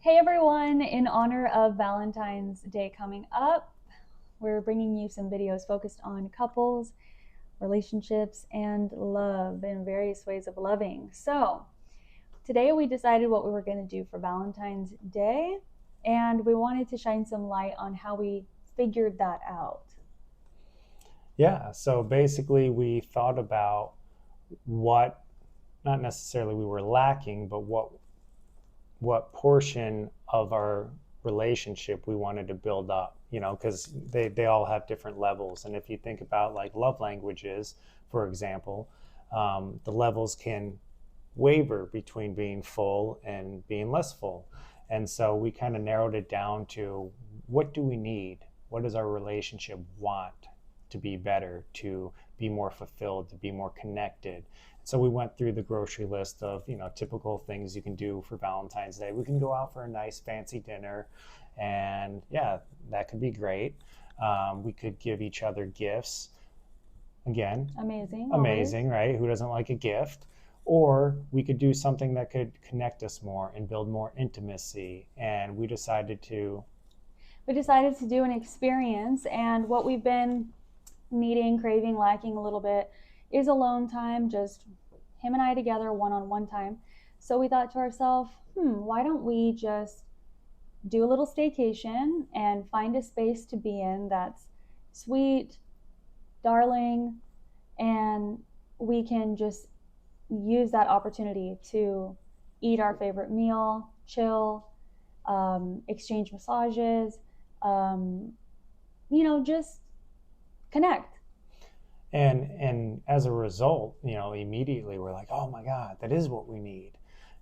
Hey everyone, in honor of Valentine's Day coming up, we're bringing you some videos focused on couples, relationships, and love and various ways of loving. So, today we decided what we were going to do for Valentine's Day, and we wanted to shine some light on how we figured that out. Yeah, so basically we thought about what not necessarily we were lacking, but what portion of our relationship we wanted to build up, because they all have different levels. And if you think about like love languages, for example, the levels can waver between being full and being less full. And so we kind of narrowed it down to what do we need? What does our relationship want to be better, to be more fulfilled, to be more connected? So we went through the grocery list of, typical things you can do for Valentine's Day. We can go out for a nice fancy dinner, and yeah, that could be great. We could give each other gifts. Again, Amazing, always. amazing, right? Who doesn't like a gift? Or we could do something that could connect us more and build more intimacy. And We decided to do an experience, and what we've been needing, craving, lacking a little bit is alone time, just him and I together, one on one time. So we thought to ourselves, why don't we just do a little staycation and find a space to be in that's sweet, darling, and we can just use that opportunity to eat our favorite meal, chill, exchange massages, um, just connect. and as a result, immediately we're like, oh my God, that is what we need.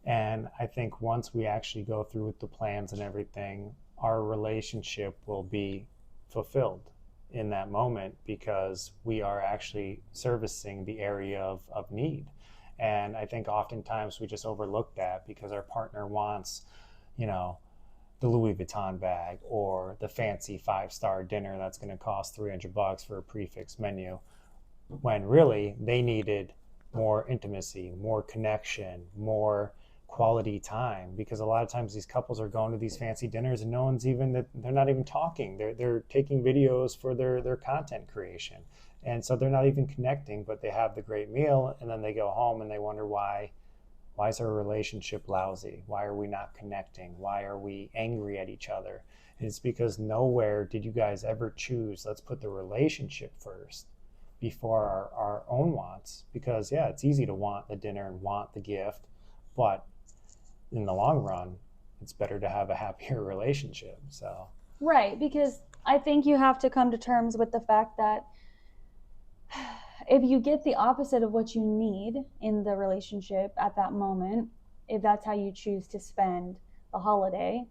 And I think once we actually go through with the plans and everything, our relationship will be fulfilled in that moment because we are actually servicing the area of need. And I think oftentimes we just overlook that because our partner wants, you know, the Louis Vuitton bag or the fancy five-star dinner that's going to cost $300 for a prefix menu, when really they needed more intimacy, more connection, more quality time. Because a lot of times these couples are going to these fancy dinners and no one's even that they're not even talking. They're taking videos for their content creation. And so they're not even connecting, but they have the great meal and then they go home and they wonder why is our relationship lousy? Why are we not connecting? Why are we angry at each other? And it's because nowhere did you guys ever choose, let's put the relationship first before our own wants. Because, yeah, it's easy to want the dinner and want the gift, but in the long run, it's better to have a happier relationship. So, Right, because I think you have to come to terms with the fact that if you get the opposite of what you need in the relationship at that moment, if that's how you choose to spend the holiday,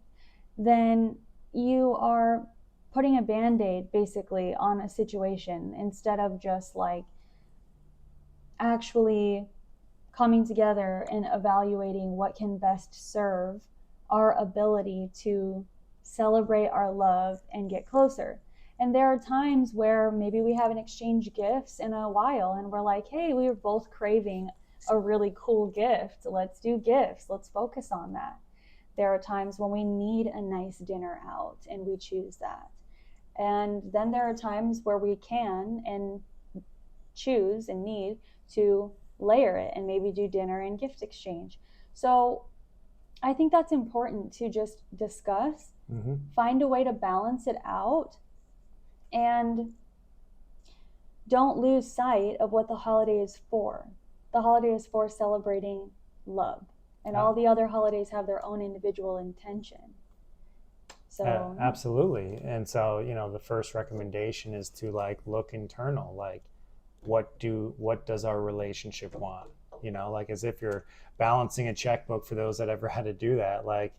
then you are putting a band aid basically on a situation instead of just like actually coming together and evaluating what can best serve our ability to celebrate our love and get closer. And there are times where maybe we haven't exchanged gifts in a while and we're like, hey, we were both craving a really cool gift. Let's do gifts. Let's focus on that. There are times when we need a nice dinner out and we choose that. And then there are times where we can and choose and need to layer it and maybe do dinner and gift exchange. So I think that's important to just discuss, mm-hmm. find a way to balance it out, and don't lose sight of what the holiday is for. The holiday is for celebrating love, and all the other holidays have their own individual intention. So, Absolutely. And so, the first recommendation is to like look internal, like what does our relationship want? Like as if you're balancing a checkbook for those that ever had to do that. Like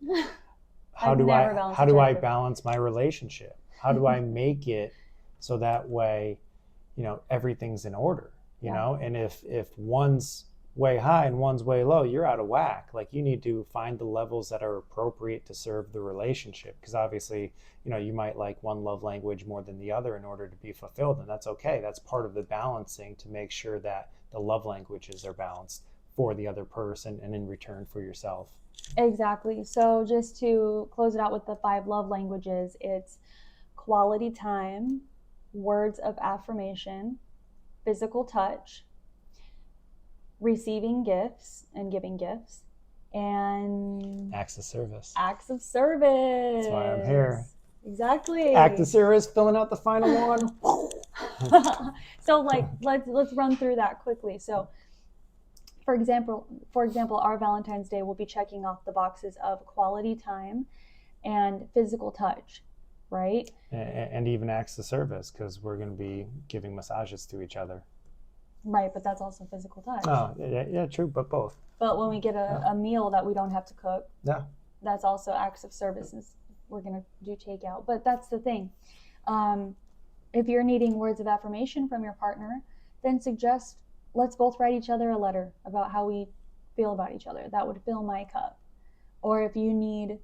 I've never balanced how a do I checkbook. balance my relationship? How do I make it so that way, everything's in order, Yeah. And if one's way high and one's way low, you're out of whack. Like you need to find the levels that are appropriate to serve the relationship. Because obviously, you might like one love language more than the other in order to be fulfilled. And that's okay. That's part of the balancing to make sure that the love languages are balanced for the other person and in return for yourself. Exactly. So just to close it out with the 5 love languages, it's quality time, words of affirmation, physical touch, receiving gifts and giving gifts, and Acts of service. acts of service. That's why I'm here. Exactly. Act of service, filling out the final one. So like let's run through that quickly. So for example, our Valentine's Day will be checking off the boxes of quality time and physical touch, right? And even acts of service, because we're going to be giving massages to each other. Right, but that's also physical touch. Oh, yeah, true, but both. But when we get a meal that we don't have to cook, Yeah, that's also acts of service. We're going to do takeout. But that's the thing. If you're needing words of affirmation from your partner, then suggest let's both write each other a letter about how we feel about each other. That would fill my cup. Or if you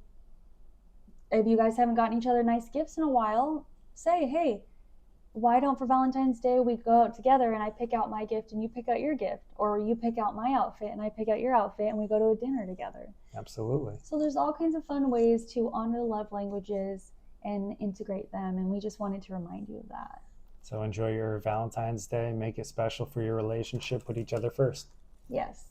guys haven't gotten each other nice gifts in a while, say, hey, why don't for Valentine's Day we go out together and I pick out my gift and you pick out your gift, or you pick out my outfit and I pick out your outfit and we go to a dinner together. absolutely. So there's all kinds of fun ways to honor the love languages and integrate them, and we just wanted to remind you of that. So enjoy your Valentine's Day. Make it special for your relationship with each other first. Yes.